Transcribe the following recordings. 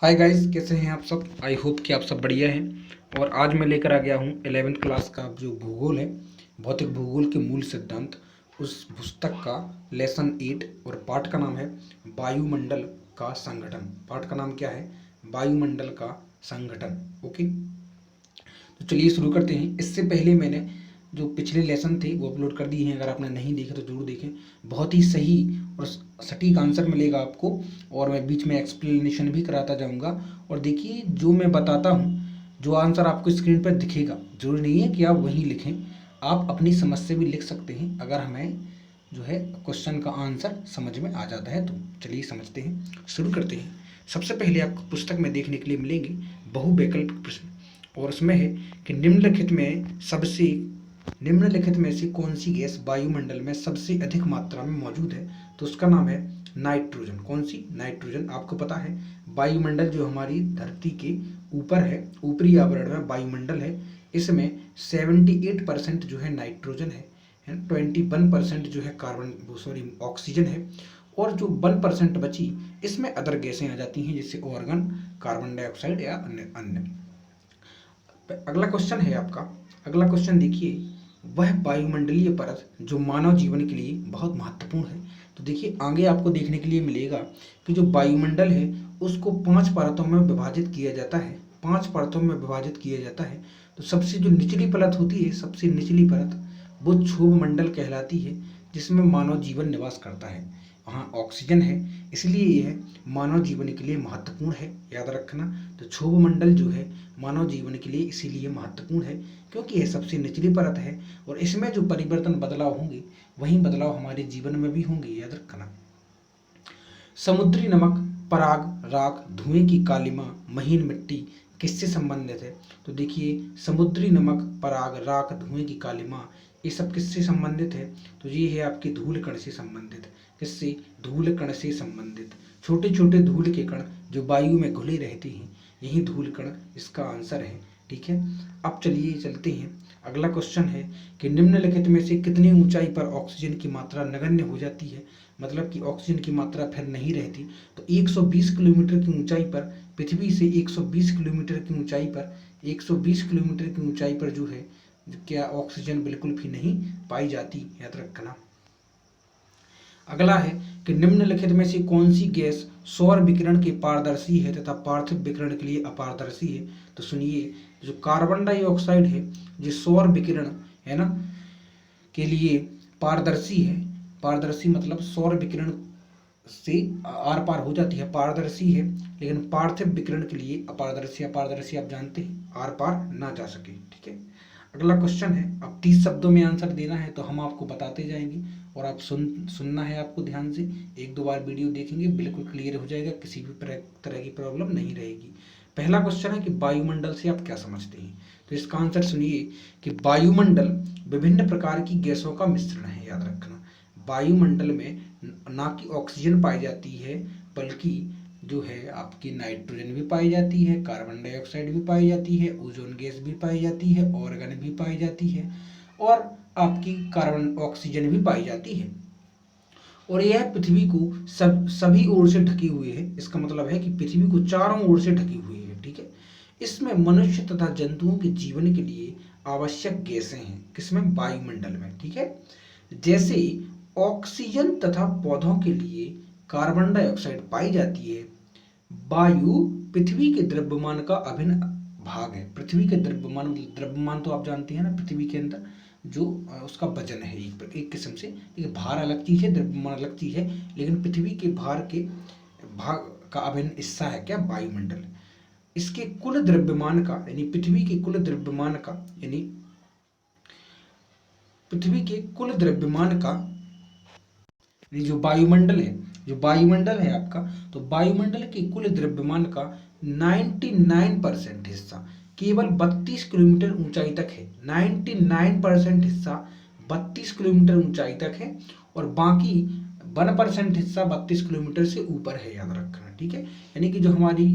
Hi guys, कैसे हैं आप सब। आई होप कि आप सब बढ़िया हैं। और आज मैं लेकर आ गया हूँ 11वीं क्लास का जो भूगोल है, भौतिक भूगोल के मूल सिद्धांत, उस पुस्तक का लेसन 8 और पाठ का नाम है वायुमंडल का संगठन। पाठ का नाम क्या है? वायुमंडल का संगठन। ओके, तो चलिए शुरू करते हैं। इससे पहले मैंने जो पिछले लेसन थे वो अपलोड कर दिए हैं, अगर आपने नहीं देखे तो जरूर देखें। बहुत ही सही और सटीक आंसर मिलेगा आपको, और मैं बीच में एक्सप्लेनेशन भी कराता जाऊंगा। और देखिए, जो मैं बताता हूँ, जो आंसर आपको स्क्रीन पर दिखेगा, जरूरी नहीं है कि आप वहीं लिखें, आप अपनी समझ से भी लिख सकते हैं, अगर हमें जो है क्वेश्चन का आंसर समझ में आ जाता है तो। चलिए समझते हैं, शुरू करते हैं। सबसे पहले आपको पुस्तक में देखने के लिए मिलेंगे बहुवैकल्पिक प्रश्न, और उसमें है कि निम्नलिखित में से कौन सी गैस वायुमंडल में सबसे अधिक मात्रा में मौजूद है? तो उसका नाम है नाइट्रोजन। कौन सी? नाइट्रोजन। आपको पता है वायुमंडल जो हमारी धरती के ऊपर है, ऊपरी आवरण में वायुमंडल है, इसमें 78% जो है नाइट्रोजन है, 21% जो है ऑक्सीजन है, और जो 1% बची, इसमें अदर गैसें आ जाती हैं, जैसे ऑर्गन, कार्बन डाइऑक्साइड या अन्य अन्य। अगला क्वेश्चन है आपका। अगला क्वेश्चन देखिए, वह वायुमंडलीय परत जो मानव जीवन के लिए बहुत महत्वपूर्ण है। तो देखिए, आगे आपको देखने के लिए मिलेगा कि जो वायुमंडल है उसको 5 परतों में विभाजित किया जाता है। 5 परतों में विभाजित किया जाता है। तो सबसे जो निचली परत होती है, सबसे निचली परत, वो क्षोभ मंडल कहलाती है, जिसमें मानव जीवन निवास करता है। वहाँ ऑक्सीजन है, इसलिए यह मानव जीवन के लिए महत्वपूर्ण है, याद रखना। तो क्षोभ मंडल जो है मानव जीवन के लिए इसीलिए महत्वपूर्ण है क्योंकि यह सबसे निचली परत है, और इसमें जो परिवर्तन बदलाव होंगे वही बदलाव हमारे जीवन में भी होंगे, याद रखना। समुद्री नमक, पराग, राख, धुएं की कालिमा, महीन मिट्टी किससे संबंधित है? तो देखिए, समुद्री नमक, पराग, राख, धुएं की कालिमा, ये सब किससे संबंधित है? तो ये है आपके धूल कण से संबंधित। किससे? धूल कण से संबंधित। छोटे छोटे धूल के कण जो वायु में घुले रहते हैं, यही धूल कण इसका आंसर है। ठीक है, अब चलिए चलते हैं। अगला क्वेश्चन है कि निम्नलिखित में से कितनी ऊंचाई पर ऑक्सीजन की मात्रा नगण्य हो जाती है? मतलब कि ऑक्सीजन की मात्रा फिर नहीं रहती। तो 120 किलोमीटर की ऊंचाई पर, पृथ्वी से 120 किलोमीटर की ऊंचाई पर, 120 किलोमीटर की ऊंचाई पर जो है क्या ऑक्सीजन बिल्कुल भी नहीं पाई जाती, याद रखना। अगला है कि निम्नलिखित में से कौन सी गैस सौर विकिरण के पारदर्शी है तथा पार्थिव विकिरण के लिए अपारदर्शी है? तो सुनिए, जो कार्बन डाइऑक्साइड है, जो सौर विकिरण है ना के लिए पारदर्शी है। पारदर्शी मतलब सौर विकिरण से आर पार हो जाती है, पारदर्शी है, लेकिन पार्थिव विकिरण के लिए अपारदर्शी। अपारदर्शी आप जानते हैं, आर पार ना जा सके। ठीक है, अगला क्वेश्चन है। अब 30 शब्दों में आंसर देना है, तो हम आपको बताते जाएंगे, और आप सुनना है आपको ध्यान से। 1-2 बार वीडियो देखेंगे, बिल्कुल क्लियर हो जाएगा, किसी भी तरह की प्रॉब्लम नहीं रहेगी। पहला क्वेश्चन है कि वायुमंडल से आप क्या समझते हैं? तो इसका आंसर सुनिए कि वायुमंडल विभिन्न प्रकार की गैसों का मिश्रण है, याद रखना। वायुमंडल में ना कि ऑक्सीजन पाई जाती है, बल्कि जो है आपकी नाइट्रोजन भी पाई जाती है, कार्बन डाइऑक्साइड भी पाई जाती है, ओजोन गैस भी पाई जाती है, ऑर्गन भी पाई जाती है, और आपकी कार्बन ऑक्सीजन भी पाई जाती है। और यह पृथ्वी को सभी ओर से ढकी हुई है। इसका मतलब है कि पृथ्वी को चारों ओर से ढकी हुई है। ठीक है, इसमें मनुष्य तथा जंतुओं के जीवन के लिए आवश्यक गैसें हैं। किसमें? वायुमंडल में। ठीक है, जैसे ऑक्सीजन तथा पौधों के लिए कार्बन डाइऑक्साइड पाई जाती है। वायु पृथ्वी के द्रव्यमान का अभिन्न भाग है। पृथ्वी के द्रव्यमान, द्रव्यमान तो आप जानते हैं ना, पृथ्वी के अंदर जो उसका वजन है, एक किस्म से। एक भार अलग चीज है, द्रव्यमान अलग चीज है, लेकिन पृथ्वी के भार के भाग का अभिन्न हिस्सा है क्या? वायुमंडल। इसके कुल द्रव्यमान का, यानी पृथ्वी के कुल द्रव्यमान का, यानी पृथ्वी के कुल द्रव्यमान का, जो वायुमंडल है, जो वायुमंडल है आपका, तो वायुमंडल के कुल द्रव्यमान का 99% हिस्सा केवल 32 किलोमीटर ऊंचाई तक है। 99% हिस्सा 32 किलोमीटर ऊंचाई तक है, और बाकी 1% हिस्सा 32 किलोमीटर से ऊपर है, याद रखना। ठीक है, यानी कि जो हमारी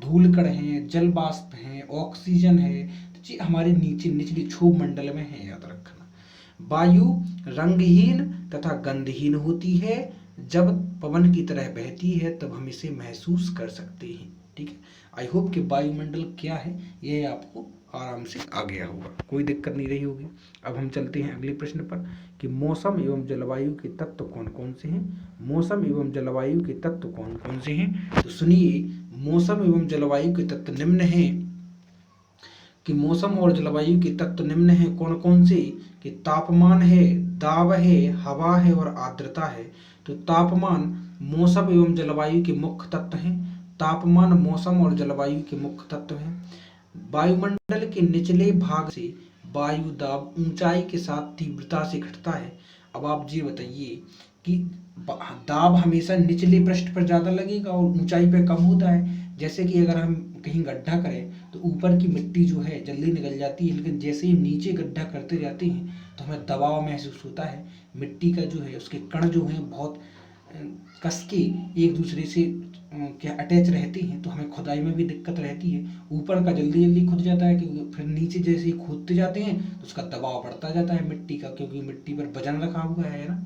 धूल कण है, जल वाष्प है, ऑक्सीजन है, तो हमारे नीचे निचली क्षोभ मंडल में है, याद रखना। वायु रंगहीन तथा गंधहीन होती है, जब पवन की तरह बहती है तब हम इसे महसूस कर सकते हैं। ठीक है, आई होप कि वायुमंडल क्या है ये आपको आराम से आ गया होगा, कोई दिक्कत नहीं रही होगी। अब हम चलते हैं अगले प्रश्न पर कि मौसम एवं जलवायु के तत्व कौन कौन से हैं। मौसम एवं जलवायु के तत्व कौन कौन से हैं, तो सुनिए, मौसम एवं जलवायु के तत्व निम्न हैं कि मौसम और जलवायु के तत्व निम्न हैं कौन कौन से, कि तापमान है, दाब है, हवा है और आर्द्रता है। तो तापमान मौसम एवं जलवायु के मुख्य तत्व हैं। तापमान मौसम और जलवायु के मुख्य तत्व हैं। वायुमंडल के निचले भाग से वायु दाब ऊंचाई के साथ तीव्रता से घटता है। अब आप जी बताइए कि दाब हमेशा निचले पृष्ठ पर ज्यादा लगेगा और ऊंचाई पे कम होता है। जैसे कि अगर हम कहीं गड्ढा करें तो ऊपर की मिट्टी जो है जल्दी निकल जाती है, लेकिन जैसे ही नीचे गड्ढा करते जाते हैं तो हमें दबाव महसूस होता है। मिट्टी का जो है उसके कण जो हैं बहुत कस के एक दूसरे से क्या अटैच रहते हैं, तो हमें खुदाई में भी दिक्कत रहती है। ऊपर का जल्दी जल्दी खुद जाता है, क्योंकि फिर नीचे जैसे ही खोदते जाते हैं तो उसका दबाव बढ़ता जाता है मिट्टी का, क्योंकि मिट्टी पर वजन रखा हुआ है ना।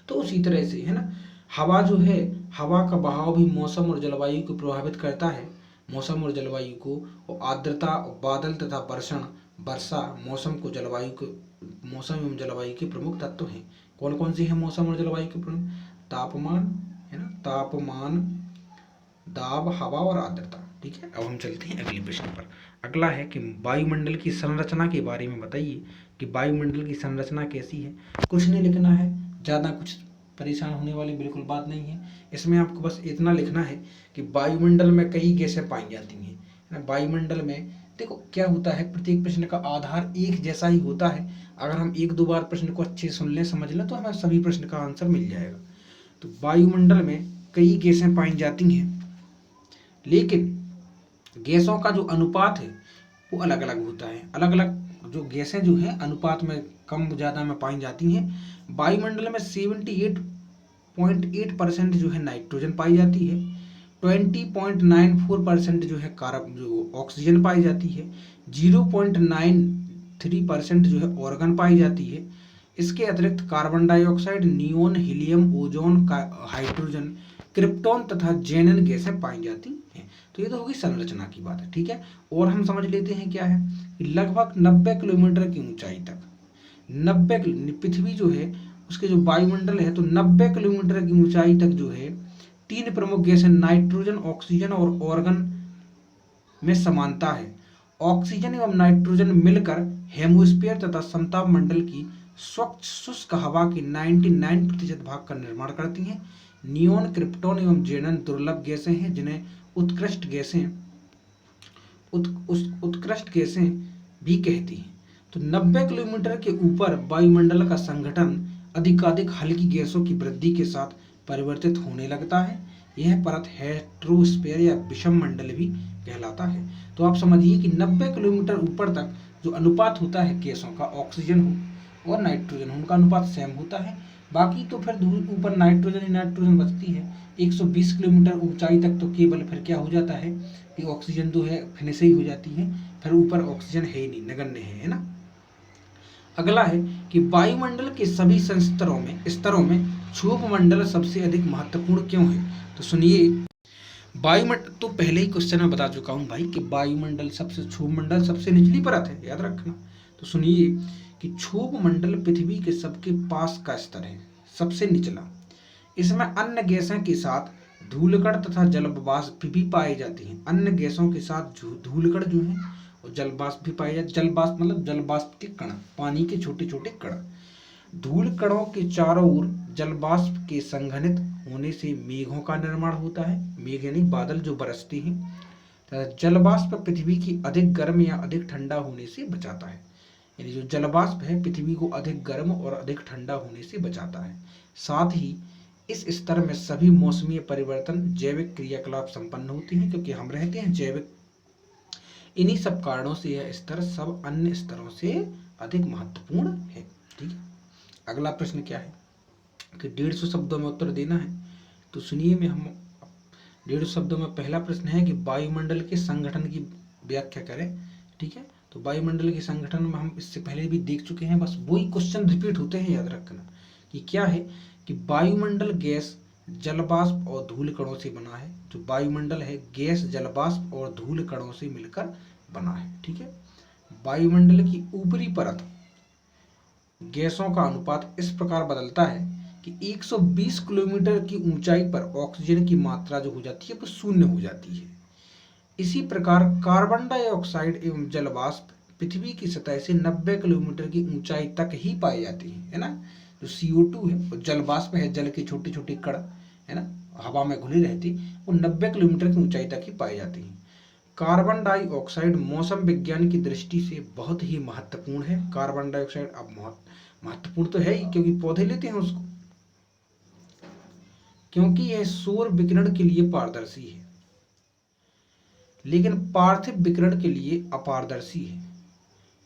तो उसी तरह से है ना, हवा जो है, हवा का बहाव भी मौसम और जलवायु को प्रभावित करता है। मौसम और जलवायु को, और आर्द्रता, बादल तथा वर्षण, वर्षा मौसम एवं जलवायु के प्रमुख तत्व हैं। कौन कौन से हैं मौसम और जलवायु के प्रमुख? तापमान है ना, तापमान, दाब, हवा और आर्द्रता। ठीक है, अब हम चलते हैं अगले प्रश्न पर। अगला है कि वायुमंडल की संरचना के बारे में बताइए कि वायुमंडल की संरचना कैसी है। कुछ नहीं लिखना है, ज़्यादा कुछ परेशान होने वाली बिल्कुल बात नहीं है। इसमें आपको बस इतना लिखना है कि वायुमंडल में कई गैसें पाई जाती हैं ना। वायुमंडल में देखो क्या होता है, प्रत्येक प्रश्न का आधार एक जैसा ही होता है। अगर हम एक दो बार प्रश्न को अच्छे से सुन लें, समझ लें, तो हमें सभी प्रश्न का आंसर मिल जाएगा। तो वायुमंडल में कई गैसें पाई जाती हैं, लेकिन गैसों का जो अनुपात है वो अलग अलग होता है। अलग अलग जो गैसें जो हैं अनुपात में कम ज़्यादा में पाई जाती हैं। वायुमंडल में 78.8% जो है नाइट्रोजन पाई जाती है। 20.94% जो है कार्बन जो ऑक्सीजन पाई जाती है। 0.93% जो है ऑर्गन पाई जाती है। इसके अतिरिक्त carbon dioxide, neon, helium, ozone, hydrogen, krypton तथा जेनन गैसें पाई जाती हैं। तो ये तो होगी संरचना की बात है। ठीक है, और हम समझ लेते हैं क्या है कि लगभग 90 किलोमीटर की ऊंचाई तक, 90 पृथ्वी जो है उसके जो वायुमंडल है, तो 90 किलोमीटर की ऊंचाई तक जो है तीन प्रमुख गैसें नाइट्रोजन, ऑक्सीजन और ऑर्गन में समानता है। ऑक्सीजन एवं नाइट्रोजन मिलकर हेमोस्फीयर तथा समताप मंडल की स्वच्छ शुष्क हवा के 99% भाग का निर्माण करती हैं। नियोन, क्रिप्टॉन एवं जेनन दुर्लभ गैसें हैं जिन्हें उत्कृष्ट गैसें भी कहती हैं। तो 90 किलोमीटर के ऊपर वायुमंडल का संगठन अधिकाधिक हल्की गैसों की वृद्धि के साथ परिवर्तित होने लगता है। यह परत हेट्रोस्फीयर या विषम मंडल भी कहलाता है। तो आप समझिए कि 90 किलोमीटर ऊपर तक जो अनुपात होता है गैसों का, ऑक्सीजन हो और नाइट्रोजन, उनका अनुपात सेम होता है। बाकी तो फिर ऊपर नाइट्रोजन ही नाइट्रोजन बचती है। 120 किलोमीटर ऊंचाई तक तो केवल फिर क्या हो जाता है कि ऑक्सीजन तो है फिर से ही हो जाती है, फिर ऊपर ऑक्सीजन है ही नहीं, नगण्य है ना। अगला है कि वायुमंडल के सभी स्तरों में क्षोभ मंडल सबसे अधिक महत्वपूर्ण क्यों है। तो सुनिए, वायुमंडल तो पहले ही क्वेश्चन में बता चुका हूं भाई कि वायुमंडल क्षोभ मंडल सबसे निचली परत है, याद रखना। तो सुनिए कि क्षोभ मंडल पृथ्वी के सबके पास का स्तर है, सबसे निचला। इसमें अन्य गैसों के साथ धूलकण तथा जलवाष्प भी पाए जाते हैं। अन्य गैसों के साथ धूलकण जो है और जलवाष्प भी पाए जाते। जलवाष्प मतलब जलवाष्प के कण, पानी के छोटे छोटे कण। धूल कणों के चारों ओर जलवाष्प के संघनित होने से मेघों का निर्माण होता है। मेघ यानी बादल जो बरसते हैं। तथा जलवाष्प पृथ्वी की अधिक गर्म या अधिक ठंडा होने से बचाता है। यानी जो जलवाष्प है पृथ्वी को अधिक गर्म और अधिक ठंडा होने से बचाता है। साथ ही इस स्तर में सभी मौसमीय परिवर्तन, जैविक क्रियाकलाप संपन्न होते हैं, क्योंकि हम रहते हैं जैविक। इन्हीं सब कारणों से यह स्तर सब अन्य स्तरों से अधिक महत्वपूर्ण है। ठीक है, अगला प्रश्न क्या है कि 150 शब्दों में उत्तर देना है। तो सुनिए, में हम 150 शब्दों में पहला प्रश्न है कि वायुमंडल के संगठन की व्याख्या करें। ठीक है, तो वायुमंडल के संगठन में हम इससे पहले भी देख चुके हैं, बस वही क्वेश्चन रिपीट होते हैं, याद रखना कि क्या है कि वायुमंडल गैस जलवाष्प और धूल कणों से बना है। जो वायुमंडल है गैस जलवाष्प और धूल कणों से मिलकर बना है। ठीक है, वायुमंडल की ऊपरी परत गैसों का अनुपात इस प्रकार बदलता है कि 120 किलोमीटर की ऊंचाई पर ऑक्सीजन की मात्रा जो हो जाती है वो शून्य हो जाती है। इसी प्रकार कार्बन डाइऑक्साइड एवं जलवाष्प पृथ्वी की सतह से 90 किलोमीटर की ऊंचाई तक ही पाए जाते हैं, है ना। जो CO2 है वो जलवाष्प है, जल के छोटे छोटे कण, है ना, हवा में घुली रहती, वो 90 किलोमीटर की ऊंचाई तक ही पाए जाते हैं। कार्बन डाइऑक्साइड मौसम विज्ञान की दृष्टि से बहुत ही महत्वपूर्ण है। कार्बन डाइऑक्साइड अब महत्वपूर्ण तो है ही, क्योंकि पौधे लेते हैं उसको, क्योंकि यह सौर विकिरण के लिए पारदर्शी है लेकिन पार्थिव विकिरण के लिए अपारदर्शी है।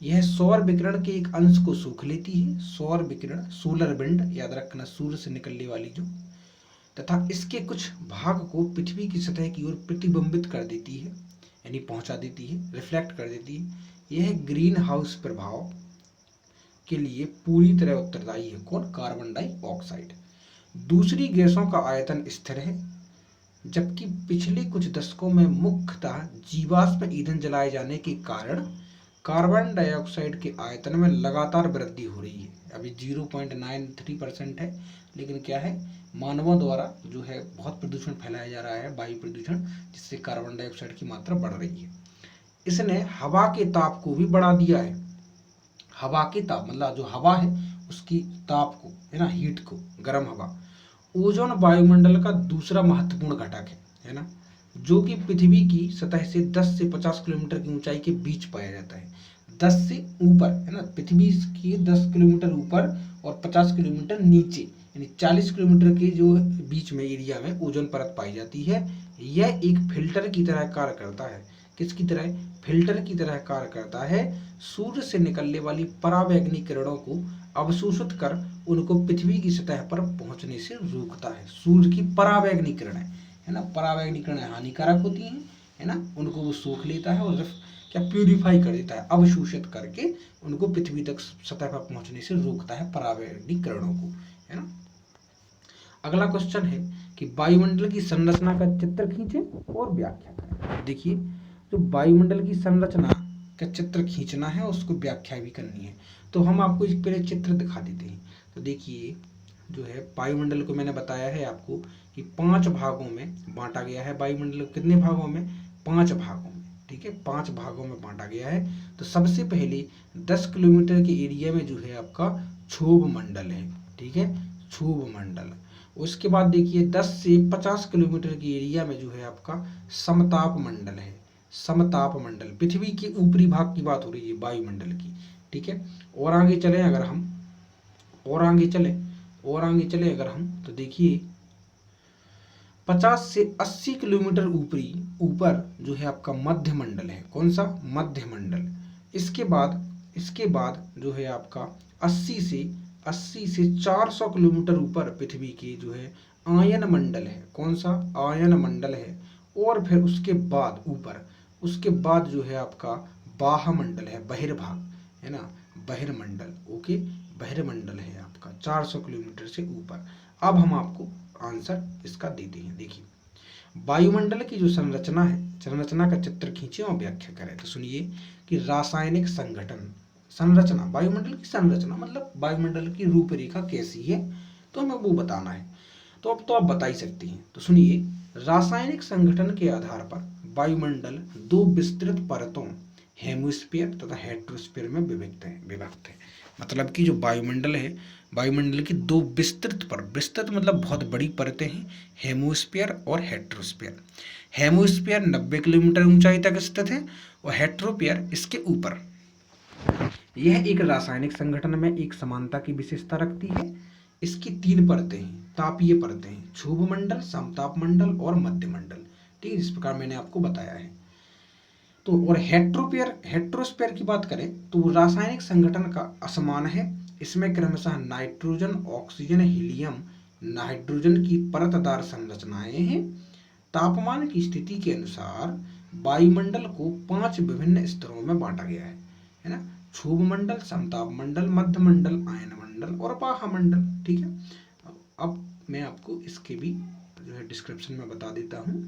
यह सौर विकिरण के एक अंश को सोख लेती है। सौर विकिरण, सोलर विंड, याद रखना, सूर्य से निकलने वाली जो, तथा इसके कुछ भाग को पृथ्वी की सतह की ओर प्रतिबिंबित कर देती है, यानी पहुंचा देती है, रिफ्लेक्ट कर देती है। यह ग्रीन हाउस प्रभाव के लिए पूरी तरह उत्तरदायी है। कौन? Carbon dioxide. दूसरी गैसों का आयतन स्थिर है, जबकि पिछले कुछ दशकों में मुख्यतः जीवाश्म ईंधन जलाए जाने के कारण कार्बन डाइऑक्साइड के आयतन में लगातार वृद्धि हो रही है। अभी 0.93% है, लेकिन क्या है, मानवों द्वारा जो है बहुत प्रदूषण फैलाया जा रहा है, वायु प्रदूषण, जिससे कार्बन डाइऑक्साइड की मात्रा बढ़ रही है। इसने हवा के ताप को भी बढ़ा दिया है। हवा के ताप मतलब जो हवा है उसकी ताप को, है ना, हीट को, गर्म हवा। ओजोन वायुमंडल का दूसरा महत्वपूर्ण घटक है ना, जो कि पृथ्वी की सतह से 10 से 50 किलोमीटर की ऊंचाई के बीच पाया जाता है। 10 से ऊपर, है ना, पृथ्वी के 10 किलोमीटर ऊपर और 50 किलोमीटर नीचे, यानी 40 किलोमीटर के जो बीच में एरिया में ओजोन परत पाई जाती है। यह एक फिल्टर की तरह कार्य करता है। किसकी तरह? फिल्टर की तरह कार्य करता है। सूर्य से निकलने वाली परावैंगनी किरणों को अवशोषित कर उनको पृथ्वी की सतह पर पहुंचने से रोकता है। सूर्य की परावैंगनी किरणें, है ना, परावैंगनी किरणें हानिकारक होती हैं, है ना, उनको वो सोख लेता है और क्या प्यूरिफाई कर देता है, अवशोषित करके उनको पृथ्वी तक सतह पर पहुंचने से रोकता है परावैंगनी किरणों को, है ना। अगला क्वेश्चन है कि वायुमंडल की संरचना का चित्र खींचे और व्याख्या करें। देखिए, जो वायुमंडल की संरचना का चित्र खींचना है, उसको व्याख्या भी करनी है। तो हम आपको एक पहले चित्र दिखा देते हैं। तो देखिए, जो है वायुमंडल को मैंने बताया है आपको कि 5 भागों में बांटा गया है। वायुमंडल को कितने भागों में? 5 भागों में। ठीक है, 5 भागों में बांटा गया है। तो सबसे पहले 10 किलोमीटर के एरिया में जो है आपका क्षोभ मंडल है। ठीक है, क्षोभ मंडल। उसके बाद देखिए 10 से 50 किलोमीटर के एरिया में जो है आपका समताप मंडल है। समताप मंडल, पृथ्वी के ऊपरी भाग की बात हो रही है वायुमंडल की। ठीक है, और आगे चले अगर हम, और आगे चले अगर हम, तो देखिए 50 से 80 किलोमीटर ऊपर जो है आपका मध्य मंडल है। कौन सा? मध्य मंडल। इसके बाद जो है आपका 80 से 400 किलोमीटर ऊपर पृथ्वी के जो है आयन मंडल है। कौन सा? आयन मंडल है। और फिर उसके बाद जो है आपका बाह्य मंडल है, बहिर्भाग, है ना, बहिर्मंडल। ओके, बहिर्मंडल है आपका 400 किलोमीटर से ऊपर। अब हम आपको आंसर इसका देते हैं। देखिए, वायुमंडल की जो संरचना है, संरचना का चित्र खींचे और व्याख्या करें। तो सुनिए कि रासायनिक संगठन, संरचना, वायुमंडल की संरचना मतलब वायुमंडल की रूपरेखा कैसी है, तो हमें वो बताना है। तो अब तो आप बता ही सकते हैं। तो सुनिए, रासायनिक संगठन के आधार पर वायुमंडल 2 विस्तृत परतों, हेमिस्फीयर तथा हेट्रोस्फीयर में विभक्त है। मतलब कि जो वायुमंडल है, वायुमंडल की 2 विस्तृत मतलब बहुत बड़ी परतें हैं, हेमिस्फीयर और हेट्रोस्फीयर। हेमिस्फीयर 90 किलोमीटर ऊंचाई तक स्थित है और हेट्रोस्फीयर इसके ऊपर। यह एक रासायनिक संगठन में एक समानता की विशेषता रखती है। इसकी 3 परतें हैं, तापीय परतें हैं, क्षोभ मंडल, समताप मंडल और मध्य मंडल। ठीक है, इस प्रकार मैंने आपको बताया है। तो और हेट्रोस्फीयर की बात करें तो रासायनिक संगठन का असमान है। इसमें क्रमशः नाइट्रोजन, ऑक्सीजन, हीलियम, हाइड्रोजन की परतदार संरचनाएं हैं। तापमान की स्थिति के अनुसार वायुमंडल को 5 विभिन्न स्तरों में बांटा गया है ना, क्षोभ मंडल, समताप मंडल, मध्य मंडल, आयन मंडल और बाह्य मंडल। ठीक है, अब मैं आपको इसके भी जो है डिस्क्रिप्शन में बता देता हूँ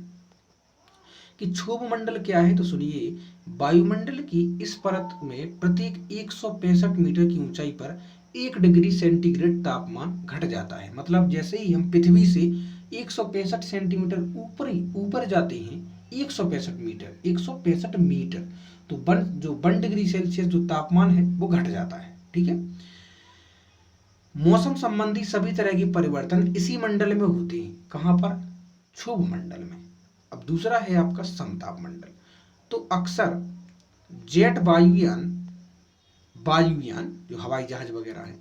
कि क्षोभ मंडल क्या है। तो सुनिए, वायुमंडल की इस परत में प्रत्येक 165 मीटर की ऊंचाई पर 1 डिग्री सेंटीग्रेड तापमान घट जाता है। मतलब जैसे ही हम पृथ्वी से 165 सेंटीमीटर ऊपर जाते हैं, 165 मीटर, तो 1 डिग्री सेल्सियस जो तापमान है वो घट जाता है। ठीक है। मौसम संबंधी सभी तरह के परिवर्तन इसी मंडल में होते हैं। कहां पर? क्षोभ मंडल में। अब दूसरा है आपका समताप मंडल। तो अक्सर जेट वायुयान जो हवाई जहाज वगैरह है,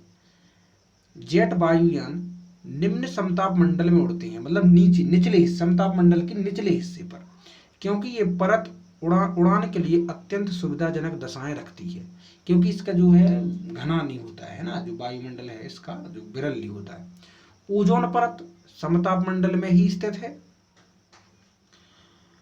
जेट वायुयान निम्न समताप मंडल में उड़ते हैं, मतलब निचले समताप मंडल के निचले हिस्से पर, क्योंकि ये परत उड़ान के लिए अत्यंत सुविधाजनक दशाएं रखती है, क्योंकि इसका जो है घना नहीं होता है ना, जो वायुमंडल है इसका जो विरल नहीं होता है। ओजोन परत समताप मंडल में ही स्थित है,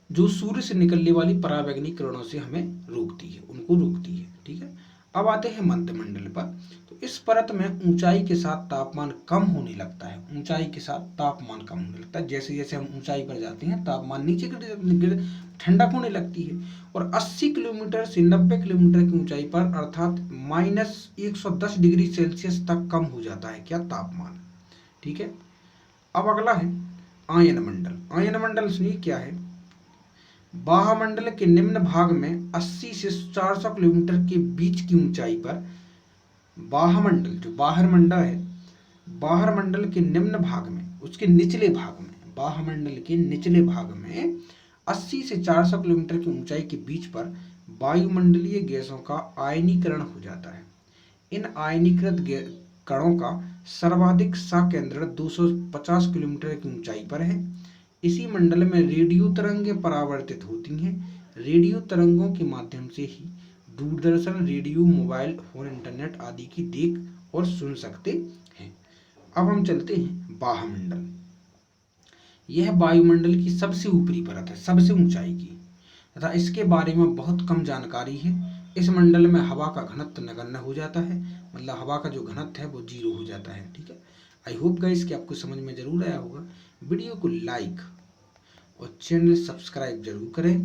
जो सूर्य से निकलने वाली परावैंगनिक किरणों से हमें रोकती है, उनको रोकती है। ठीक है। अब आते हैं मध्य मंडल पर। तो इस परत में ऊंचाई के साथ तापमान कम होने लगता है, ऊंचाई के साथ तापमान कम होने लगता है। जैसे जैसे हम ऊंचाई पर जाते हैं तापमान नीचे गिर ठंडक होने लगती है, और 80 किलोमीटर से 90 किलोमीटर की ऊंचाई पर अर्थात -110 डिग्री सेल्सियस तक कम हो जाता है क्या? तापमान। ठीक है। अब अगला है आयन मंडल। आयन मंडल सुनिए क्या है। बाह्यमंडल के निम्न भाग में 80 से 400 किलोमीटर के बीच की ऊंचाई पर बाह्यमंडल, जो बाहर मंडल है, बाहर मंडल के निम्न भाग में, उसके निचले भाग में, बाह्यमंडल के निचले भाग में 80 से 400 किलोमीटर की ऊंचाई के बीच पर वायुमंडलीय गैसों का आयनीकरण हो जाता है। इन आयनीकृत कणों का सर्वाधिक सकेंद्रण 250 किलोमीटर की ऊंचाई पर है। इसी मंडल में रेडियो तरंगें परावर्तित होती हैं। रेडियो तरंगों के माध्यम से ही Doordarshan, radio, mobile phone, internet आदि की देख और सुन सकते हैं। अब हम चलते हैं बाह्यमंडल। यह वायुमंडल की सबसे ऊपरी परत है, सबसे ऊंचाई की, तथा इसके बारे में बहुत कम जानकारी है। इस मंडल में हवा का घनत्व नगण्य हो जाता है, मतलब हवा का जो घनत्व है वो 0 हो जाता है। ठीक है। आई होप गाइस कि आपको समझ में जरूर आया होगा। वीडियो को लाइक और चैनल सब्सक्राइब जरूर करें।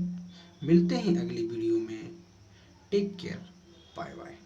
मिलते हैं अगली वीडियो में। Take care, bye bye.